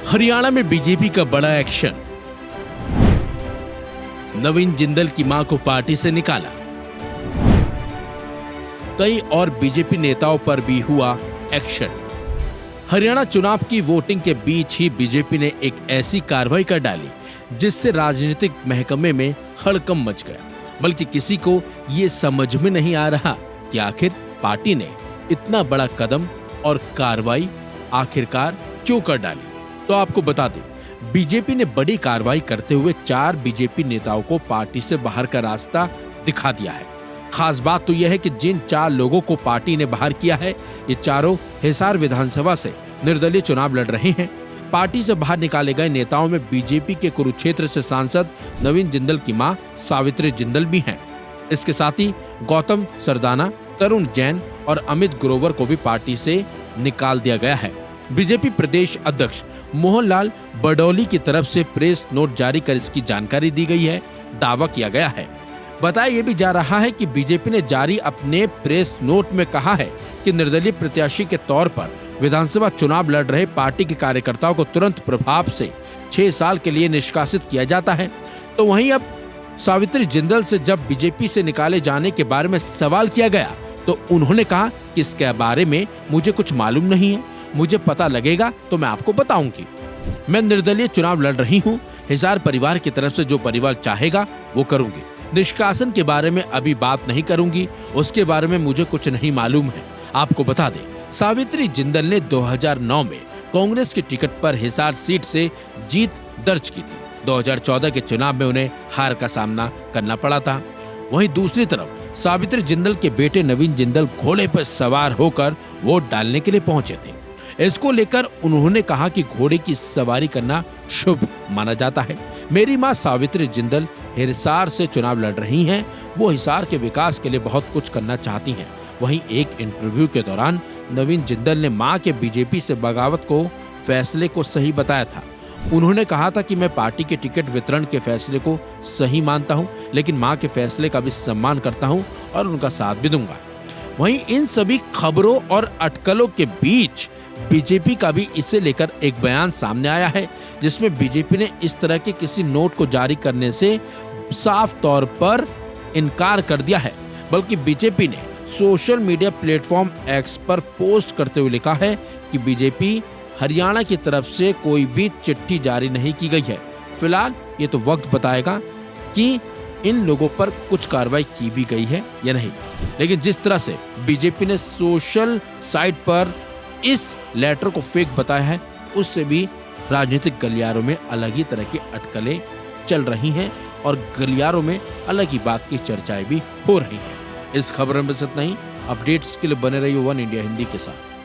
हरियाणा में बीजेपी का बड़ा एक्शन। नवीन जिंदल की मां को पार्टी से निकाला। कई और बीजेपी नेताओं पर भी हुआ एक्शन। हरियाणा चुनाव की वोटिंग के बीच ही बीजेपी ने एक ऐसी कार्रवाई कर डाली जिससे राजनीतिक महकमे में हड़कंप मच गया। बल्कि किसी को ये समझ में नहीं आ रहा कि आखिर पार्टी ने इतना बड़ा कदम और कार्रवाई आखिरकार क्यों कर डाली। तो आपको बता दें, बीजेपी ने बड़ी कार्रवाई करते हुए 4 बीजेपी नेताओं को पार्टी से बाहर का रास्ता दिखा दिया है। खास बात तो यह है कि जिन 4 लोगों को पार्टी ने बाहर किया है, ये चारों हिसार विधानसभा से निर्दलीय चुनाव लड़ रहे हैं। पार्टी से बाहर निकाले गए नेताओं में बीजेपी के कुरुक्षेत्र से सांसद नवीन जिंदल की मां सावित्री जिंदल भी हैं। इसके साथ ही गौतम सरदाना, तरुण जैन और अमित ग्रोवर को भी पार्टी से निकाल दिया गया है। बीजेपी प्रदेश अध्यक्ष मोहनलाल बडौली की तरफ से प्रेस नोट जारी कर इसकी जानकारी दी गई है। दावा किया गया है, बताया यह भी जा रहा है कि बीजेपी ने जारी अपने प्रेस नोट में कहा है कि निर्दलीय प्रत्याशी के तौर पर विधानसभा चुनाव लड़ रहे पार्टी के कार्यकर्ताओं को तुरंत प्रभाव से 6 साल के लिए निष्कासित किया जाता है। तो वहीं अब सावित्री जिंदल से जब बीजेपी से निकाले जाने के बारे में सवाल किया गया तो उन्होंने कहा कि इसके बारे में मुझे कुछ मालूम नहीं है, मुझे पता लगेगा तो मैं आपको बताऊंगी। मैं निर्दलीय चुनाव लड़ रही हूँ, हिसार परिवार की तरफ से जो परिवार चाहेगा वो करूंगी। निष्कासन के बारे में अभी बात नहीं करूंगी, उसके बारे में मुझे कुछ नहीं मालूम है। आपको बता दें, सावित्री जिंदल ने 2009 में कांग्रेस की टिकट पर हिसार सीट से जीत दर्ज की थी। 2014 के चुनाव में उन्हें हार का सामना करना पड़ा था। वहीं दूसरी तरफ सावित्री जिंदल के बेटे नवीन जिंदल घोड़े पर सवार होकर वोट डालने के लिए पहुंचे थे। इसको लेकर उन्होंने कहा कि घोड़े की सवारी करना शुभ माना जाता है। मेरी मां सावित्री जिंदल हिसार से चुनाव लड़ रही हैं, वो हिसार के विकास के लिए बहुत कुछ करना चाहती हैं। वहीं एक इंटरव्यू के दौरान नवीन जिंदल ने मां के बीजेपी से बगावत को फैसले को सही बताया था। उन्होंने कहा था कि मैं पार्टी के टिकट वितरण के फैसले को सही मानता हूं, लेकिन मां के फैसले का भी सम्मान करता हूं और उनका साथ भी दूंगा। वहीं इन सभी खबरों और अटकलों के बीच बीजेपी का भी इसे लेकर एक बयान सामने आया है, जिसमें बीजेपी ने इस तरह के किसी नोट को जारी करने से साफ तौर पर इनकार कर दिया है। बल्कि बीजेपी ने सोशल मीडिया प्लेटफॉर्म एक्स पर पोस्ट करते हुए लिखा है कि बीजेपी हरियाणा की तरफ से कोई भी चिट्ठी जारी नहीं की गई है। फिलहाल ये तो वक्त बताएगा कि इन लोगों पर कुछ कार्रवाई की भी गई है या नहीं। लेकिन जिस तरह से बीजेपी ने सोशल साइट पर इस लेटर को फेक बताया है, उससे भी राजनीतिक गलियारों में अलग ही तरह की अटकलें चल रही हैं और गलियारों में अलग ही बात की चर्चाएं भी हो रही हैं। इस खबर में बस इतना ही। अपडेट्स के लिए बने रहिए वन इंडिया हिंदी के साथ।